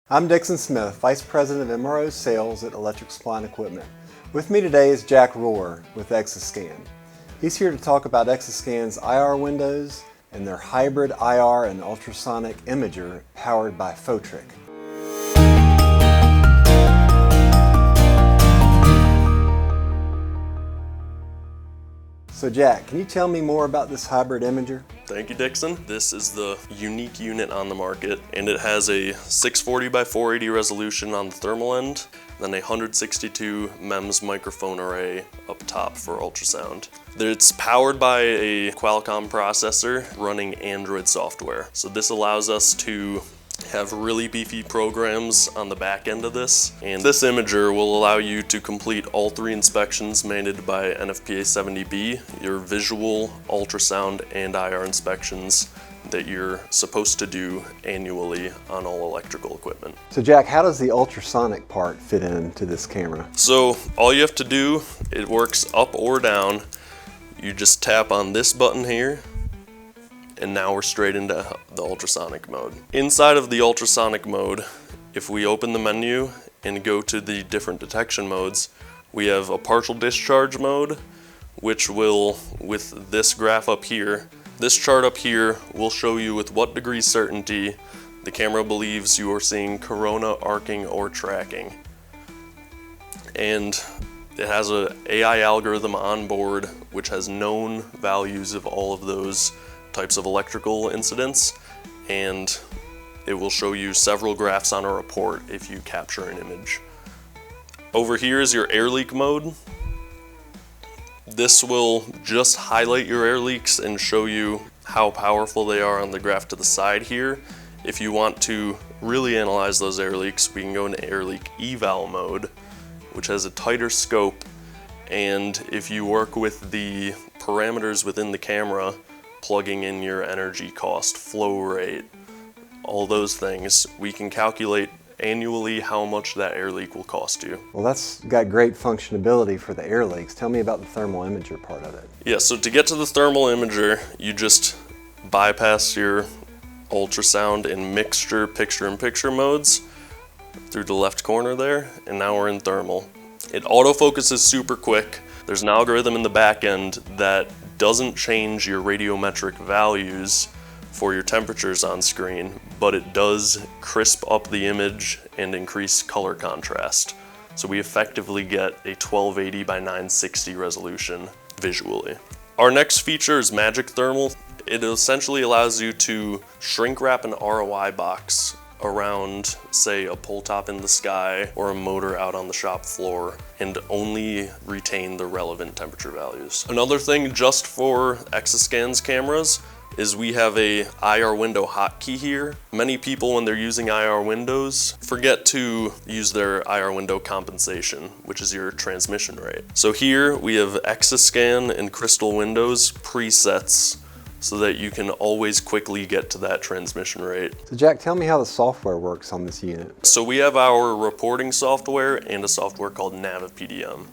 I'm Dixon Smith, Vice President of MRO Sales at Electric Supply and Equipment. With me today is Jack Rohrer with Exiscan. He's here to talk about Exiscan's IR windows and their hybrid IR and ultrasonic imager powered by Fotric. So Jack, can you tell me more about this hybrid imager? Thank you, Dixon. This is the unique unit on the market, and it has a 640 by 480 resolution on the thermal end, then a 162 MEMS microphone array up top for ultrasound. It's powered by a Qualcomm processor running Android software. So this allows us to have really beefy programs on the back end of this, and this imager will allow you to complete all 3 inspections mandated by NFPA 70B, your visual, ultrasound, and IR inspections that you're supposed to do annually on all electrical equipment. So Jack, how does the ultrasonic part fit into this camera? So all you have to do, it works up or down. You just tap on this button here, and now we're straight into the ultrasonic mode. Inside of the ultrasonic mode, if we open the menu and go to the different detection modes, we have a partial discharge mode, which will, with this graph up here, this chart up here will show you with what degree certainty the camera believes you are seeing corona, arcing, or tracking. And it has an AI algorithm on board which has known values of all of those types of electrical incidents, and it will show you several graphs on a report if you capture an image. Over here is your air leak mode. This will just highlight your air leaks and show you how powerful they are on the graph to the side here. If you want to really analyze those air leaks, we can go into air leak eval mode, which has a tighter scope, and if you work with the parameters within the camera, plugging in your energy cost, flow rate, all those things, we can calculate annually how much that air leak will cost you. Well, that's got great functionality for the air leaks. Tell me about the thermal imager part of it. Yeah, so to get to the thermal imager, you just bypass your ultrasound and mixture picture-in-picture modes through the left corner there, and now we're in thermal. It autofocuses super quick. There's an algorithm in the back end that doesn't change your radiometric values for your temperatures on screen, but it does crisp up the image and increase color contrast. So we effectively get a 1280 by 960 resolution visually. Our next feature is Magic Thermal. It essentially allows you to shrink wrap an ROI box around, say, a pole top in the sky or a motor out on the shop floor and only retain the relevant temperature values. Another thing just for Exiscan's cameras is we have a IR window hotkey here. Many people, when they're using IR windows, forget to use their IR window compensation, which is your transmission rate. So here we have Exiscan and Crystal Windows presets so that you can always quickly get to that transmission rate. So Jack, tell me how the software works on this unit. So we have our reporting software and a software called NaviPDM.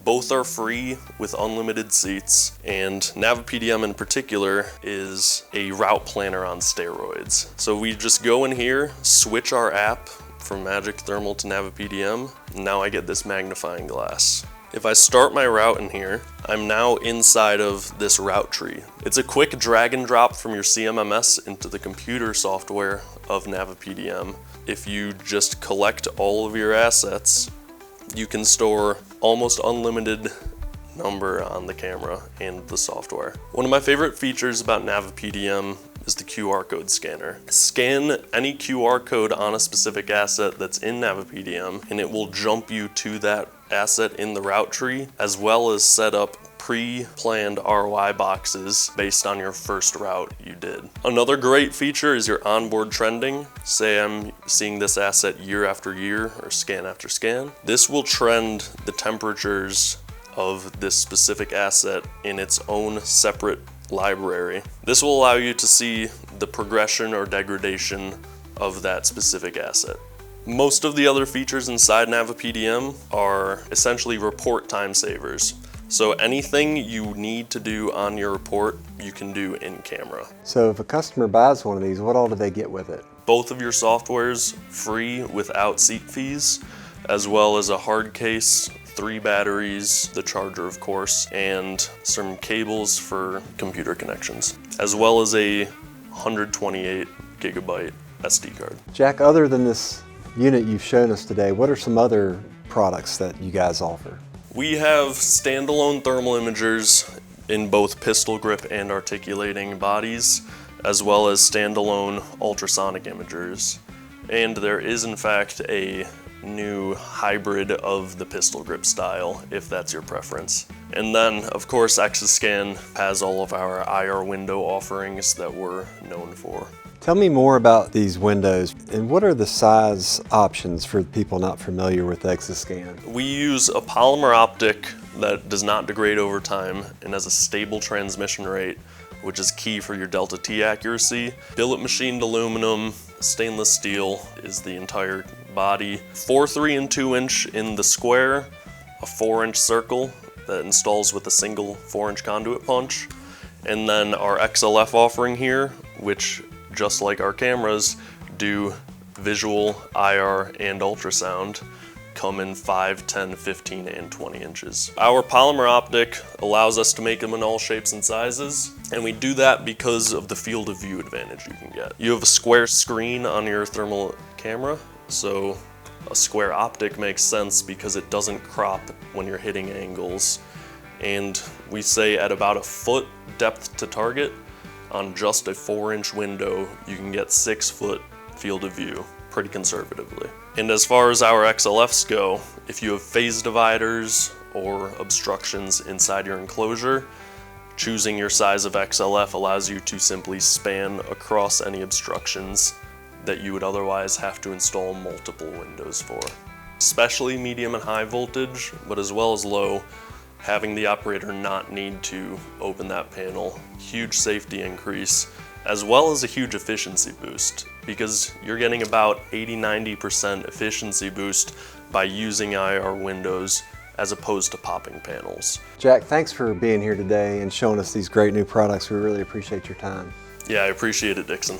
Both are free with unlimited seats, and NaviPDM in particular is a route planner on steroids. So we just go in here, switch our app from Magic Thermal to NaviPDM, and now I get this magnifying glass. If I start my route in here, I'm now inside of this route tree. It's a quick drag and drop from your CMMS into the computer software of NaviPDM. If you just collect all of your assets, you can store almost unlimited number on the camera and the software. One of my favorite features about NaviPDM is the QR code scanner. Scan any QR code on a specific asset that's in NaviPDM, and it will jump you to that asset in the route tree, as well as set up pre-planned ROI boxes based on your first route you did. Another great feature is your onboard trending. Say I'm seeing this asset year after year or scan after scan. This will trend the temperatures of this specific asset in its own separate library. This will allow you to see the progression or degradation of that specific asset. Most of the other features inside NaviPDM are essentially report time savers. So anything you need to do on your report, you can do in camera. So if a customer buys one of these, what all do they get with it? both of your softwares free without seat fees, as well as a hard case, 3 batteries, the charger of course, and some cables for computer connections, as well as a 128 gigabyte SD card. Jack, other than this unit you've shown us today, what are some other products that you guys offer? We have standalone thermal imagers in both pistol grip and articulating bodies, as well as standalone ultrasonic imagers. And there is in fact a new hybrid of the pistol grip style, if that's your preference. And then, of course, Exiscan has all of our IR window offerings that we're known for. Tell me more about these windows, and what are the size options for people not familiar with Exiscan? We use a polymer optic that does not degrade over time and has a stable transmission rate, which is key for your delta T accuracy. Billet machined aluminum, stainless steel is the entire body. 4, 3, and 2 inch in the square, a 4-inch circle that installs with a single 4-inch conduit punch, and then our XLF offering here, which just like our cameras do visual, IR, and ultrasound, come in 5, 10, 15, and 20 inches. Our polymer optic allows us to make them in all shapes and sizes, and we do that because of the field of view advantage you can get. You have a square screen on your thermal camera, so a square optic makes sense because it doesn't crop when you're hitting angles. And we say at about a foot depth to target, on just a 4-inch window, you can get 6-foot field of view, pretty conservatively. And as far as our XLFs go, if you have phase dividers or obstructions inside your enclosure, choosing your size of XLF allows you to simply span across any obstructions that you would otherwise have to install multiple windows for. Especially medium and high voltage, but as well as low, having the operator not need to open that panel, huge safety increase, as well as a huge efficiency boost, because you're getting about 80–90% efficiency boost by using IR windows as opposed to popping panels. Jack, thanks for being here today and showing us these great new products. We really appreciate your time. Yeah, I appreciate it, Dixon.